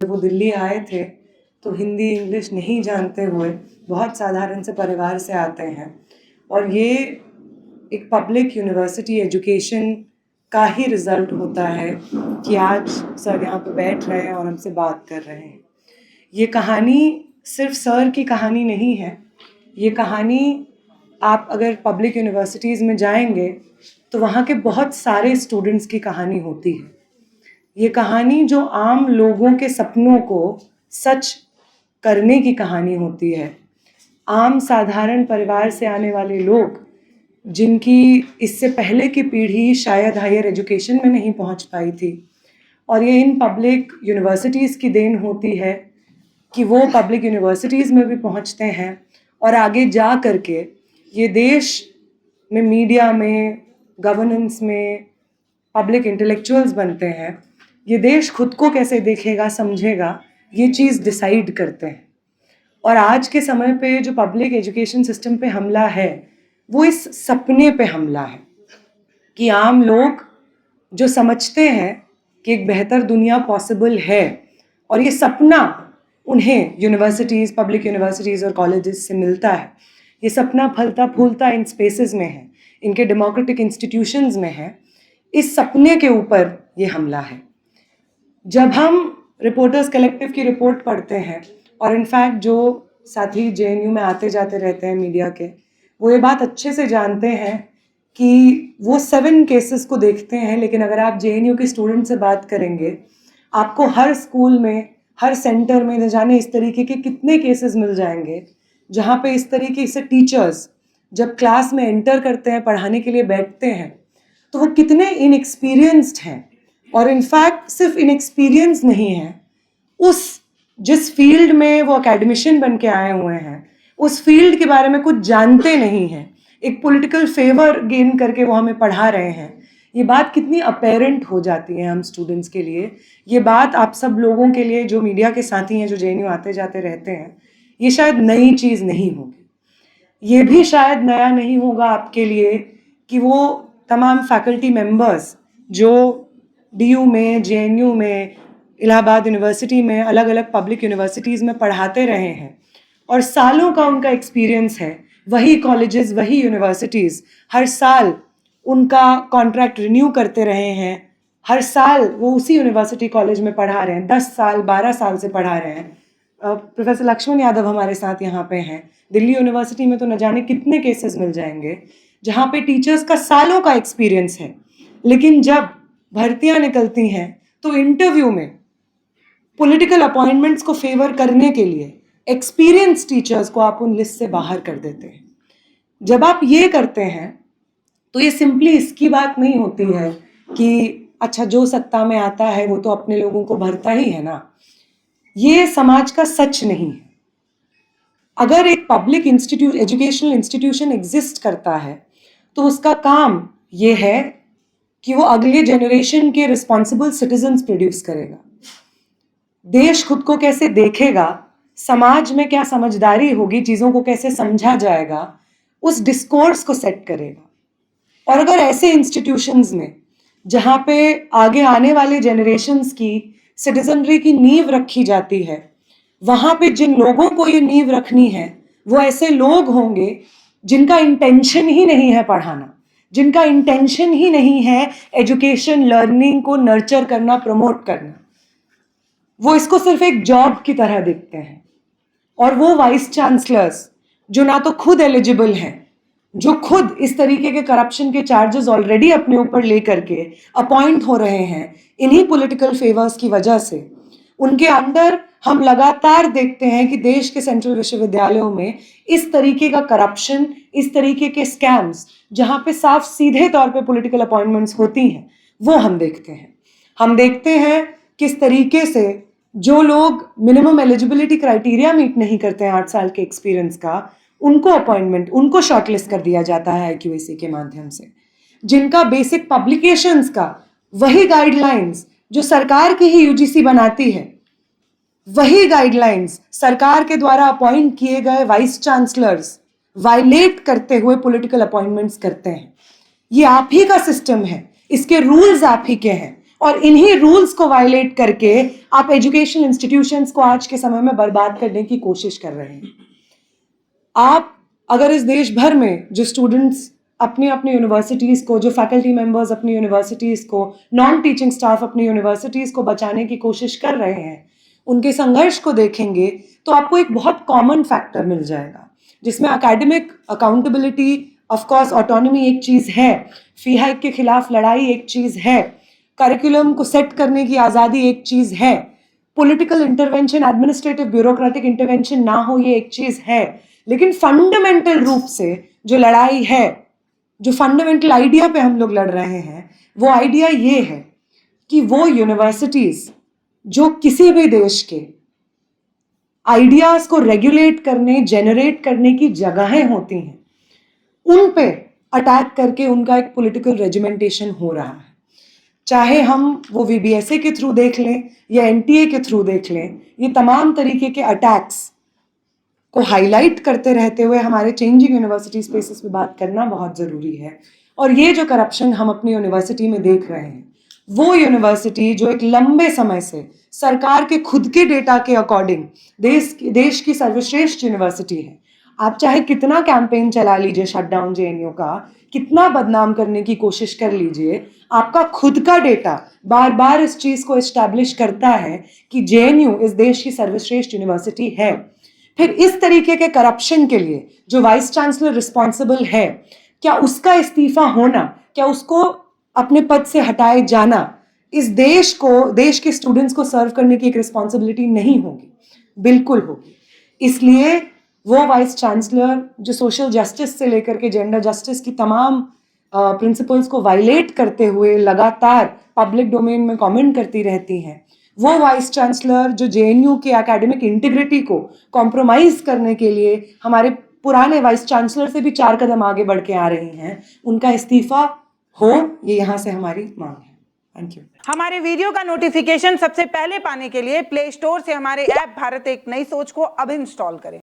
वो दिल्ली आए थे तो हिंदी इंग्लिश नहीं जानते हुए बहुत साधारण से परिवार से आते हैं और ये एक पब्लिक यूनिवर्सिटी एजुकेशन का ही रिज़ल्ट होता है कि आज सर यहाँ पे बैठ रहे हैं और हमसे बात कर रहे हैं। ये कहानी सिर्फ सर की कहानी नहीं है, ये कहानी आप अगर पब्लिक यूनिवर्सिटीज़ में जाएंगे तो वहाँ के बहुत सारे स्टूडेंट्स की कहानी होती है। ये कहानी जो आम लोगों के सपनों को सच करने की कहानी होती है। आम साधारण परिवार से आने वाले लोग जिनकी इससे पहले की पीढ़ी शायद हायर एजुकेशन में नहीं पहुंच पाई थी, और ये इन पब्लिक यूनिवर्सिटीज़ की देन होती है कि वो पब्लिक यूनिवर्सिटीज़ में भी पहुंचते हैं और आगे जा कर के ये देश में मीडिया में, गवर्नेंस में पब्लिक इंटेलेक्चुअल्स बनते हैं। ये देश खुद को कैसे देखेगा, समझेगा, ये चीज़ डिसाइड करते हैं। और आज के समय पे जो पब्लिक एजुकेशन सिस्टम पे हमला है वो इस सपने पे हमला है कि आम लोग जो समझते हैं कि एक बेहतर दुनिया पॉसिबल है और ये सपना उन्हें यूनिवर्सिटीज़, पब्लिक यूनिवर्सिटीज़ और कॉलेजेस से मिलता है, ये सपना फलता फूलता इन स्पेसेस में है, इनके डेमोक्रेटिक इंस्टीट्यूशंस में है। इस सपने के ऊपर ये हमला है। जब हम रिपोर्टर्स कलेक्टिव की रिपोर्ट पढ़ते हैं और इनफैक्ट जो साथी जेएनयू में आते जाते रहते हैं मीडिया के, वो ये बात अच्छे से जानते हैं कि वो 7 केसेस को देखते हैं, लेकिन अगर आप जेएनयू के स्टूडेंट से बात करेंगे आपको हर स्कूल में, हर सेंटर में न जाने इस तरीके के कितने केसेस मिल जाएंगे जहाँ पे इस तरीके से टीचर्स जब क्लास में एंटर करते हैं, पढ़ाने के लिए बैठते हैं, तो वो कितने इनएक्सपीरियंस्ड हैं। और इनफैक्ट सिर्फ इनएक्सपीरियंस नहीं है, जिस फील्ड में वो एकेडमिशियन बन के आए हुए हैं उस फील्ड के बारे में कुछ जानते नहीं हैं, एक पॉलिटिकल फेवर गेन करके वो हमें पढ़ा रहे हैं। ये बात कितनी अपेरेंट हो जाती है हम स्टूडेंट्स के लिए। ये बात आप सब लोगों के लिए जो मीडिया के साथी हैं, जो जेएनयू आते जाते रहते हैं, ये शायद नई चीज़ नहीं होगी। ये भी शायद नया नहीं होगा आपके लिए कि वो तमाम फैकल्टी मेंबर्स जो डीयू में, जेएनयू में, इलाहाबाद यूनिवर्सिटी में, अलग अलग पब्लिक यूनिवर्सिटीज़ में पढ़ाते रहे हैं और सालों का उनका एक्सपीरियंस है। वही कॉलेजेस, वही यूनिवर्सिटीज़ हर साल उनका कॉन्ट्रैक्ट रिन्यू करते रहे हैं। हर साल वो उसी यूनिवर्सिटी कॉलेज में पढ़ा रहे हैं, 10 साल 12 साल से पढ़ा रहे हैं। प्रोफेसर लक्ष्मण यादव हमारे साथ यहाँ पे हैं। दिल्ली यूनिवर्सिटी में तो न जाने कितने केसेस मिल जाएंगे जहाँ पे टीचर्स का सालों का एक्सपीरियंस है, लेकिन जब भर्तियाँ निकलती हैं तो इंटरव्यू में पॉलिटिकल अपॉइंटमेंट्स को फेवर करने के लिए एक्सपीरियंस टीचर्स को आप उन लिस्ट से बाहर कर देते हैं। जब आप ये करते हैं तो ये सिंपली इसकी बात नहीं होती है कि अच्छा जो सत्ता में आता है वो तो अपने लोगों को भरता ही है ना। ये समाज का सच नहीं है। अगर एक पब्लिक एजुकेशनल इंस्टीट्यूशन एग्जिस्ट करता है तो उसका काम ये है कि वो अगले जनरेशन के रिस्पॉन्सिबल सिटीजन्स प्रोड्यूस करेगा। देश खुद को कैसे देखेगा, समाज में क्या समझदारी होगी, चीज़ों को कैसे समझा जाएगा, उस डिस्कोर्स को सेट करेगा। और अगर ऐसे इंस्टीट्यूशंस में जहाँ पे आगे आने वाले जनरेशन्स की सिटीजनरी की नींव रखी जाती है, वहाँ पे जिन लोगों को ये नींव रखनी है वो ऐसे लोग होंगे जिनका इंटेंशन ही नहीं है पढ़ाना, जिनका इंटेंशन ही नहीं है एजुकेशन, लर्निंग को नर्चर करना, प्रमोट करना। वो इसको सिर्फ एक जॉब की तरह देखते हैं। और वो वाइस चांसलर्स जो ना तो खुद एलिजिबल हैं, जो खुद इस तरीके के करप्शन के चार्जेस ऑलरेडी अपने ऊपर लेकर के अपॉइंट हो रहे हैं इन्हीं पॉलिटिकल फेवर्स की वजह से, उनके अंदर हम लगातार देखते हैं कि देश के सेंट्रल विश्वविद्यालयों में इस तरीके का करप्शन, इस तरीके के स्कैम्स जहाँ पे साफ सीधे तौर पे पॉलिटिकल अपॉइंटमेंट्स होती हैं, वो हम देखते हैं। हम देखते हैं किस तरीके से जो लोग मिनिमम एलिजिबिलिटी क्राइटेरिया मीट नहीं करते हैं 8 साल के एक्सपीरियंस का, उनको अपॉइंटमेंट, उनको शॉर्टलिस्ट कर दिया जाता है IQAC के माध्यम से। जिनका बेसिक पब्लिकेशंस का वही गाइडलाइंस जो सरकार की ही UGC बनाती है, वही गाइडलाइंस सरकार के द्वारा अपॉइंट किए गए वाइस चांसलर्स वायलेट करते हुए पॉलिटिकल अपॉइंटमेंट्स करते हैं। ये आप ही का सिस्टम है, इसके रूल्स आप ही के हैं और इन्हीं रूल्स को वायलेट करके आप एजुकेशन इंस्टीट्यूशंस को आज के समय में बर्बाद करने की कोशिश कर रहे हैं। आप अगर इस देश भर में जो स्टूडेंट्स अपनी अपनी यूनिवर्सिटीज़ को, जो फैकल्टी मेंबर्स अपनी यूनिवर्सिटीज़ को, नॉन टीचिंग स्टाफ अपनी यूनिवर्सिटीज़ को बचाने की कोशिश कर रहे हैं, उनके संघर्ष को देखेंगे तो आपको एक बहुत कॉमन फैक्टर मिल जाएगा, जिसमें academic accountability, of course autonomy एक चीज़ है, फी हाइक के खिलाफ लड़ाई एक चीज़ है, करिकुलम को सेट करने की आज़ादी एक चीज़ है, political intervention, administrative bureaucratic intervention ना हो ये एक चीज़ है, लेकिन फंडामेंटल रूप से जो लड़ाई है, जो फंडामेंटल आइडिया पे हम लोग लड़ रहे हैं, वो आइडिया ये है कि वो यूनिवर्सिटीज़ जो किसी भी देश के आइडियाज़ को रेगुलेट करने, जेनरेट करने की जगहें होती हैं, उन पे अटैक करके उनका एक पॉलिटिकल रेजिमेंटेशन हो रहा है। चाहे हम वो VBSA के थ्रू देख लें या NTA के थ्रू देख लें, ये तमाम तरीके के अटैक्स को हाईलाइट करते रहते हुए हमारे चेंजिंग यूनिवर्सिटी स्पेसेस में बात करना बहुत ज़रूरी है। और ये जो करप्शन हम अपनी यूनिवर्सिटी में देख रहे हैं, वो यूनिवर्सिटी जो एक लंबे समय से सरकार के खुद के डेटा के अकॉर्डिंग देश की सर्वश्रेष्ठ यूनिवर्सिटी है। आप चाहे कितना कैंपेन चला लीजिए शटडाउन JNU का, कितना बदनाम करने की कोशिश कर लीजिए, आपका खुद का डेटा बार बार इस चीज़ को इस्टेब्लिश करता है कि JNU इस देश की सर्वश्रेष्ठ यूनिवर्सिटी है। फिर इस तरीके के करप्शन के लिए जो वाइस चांसलर रिस्पॉन्सिबल है, क्या उसका इस्तीफा होना, क्या उसको अपने पद से हटाए जाना इस देश को, देश के स्टूडेंट्स को सर्व करने की एक रिस्पॉन्सिबिलिटी नहीं होगी? बिल्कुल होगी। इसलिए वो वाइस चांसलर जो सोशल जस्टिस से लेकर के जेंडर जस्टिस की तमाम प्रिंसिपल्स को वायलेट करते हुए लगातार पब्लिक डोमेन में कमेंट करती रहती हैं, वो वाइस चांसलर जो JNU के एकेडमिक इंटीग्रिटी को कॉम्प्रोमाइज़ करने के लिए हमारे पुराने वाइस चांसलर से भी 4 कदम आगे बढ़ के आ रही हैं, उनका इस्तीफा हो, ये यहाँ से हमारी मांग है। Thank you. हमारे वीडियो का नोटिफिकेशन सबसे पहले पाने के लिए प्ले स्टोर से हमारे ऐप भारत एक नई सोच को अब इंस्टॉल करें।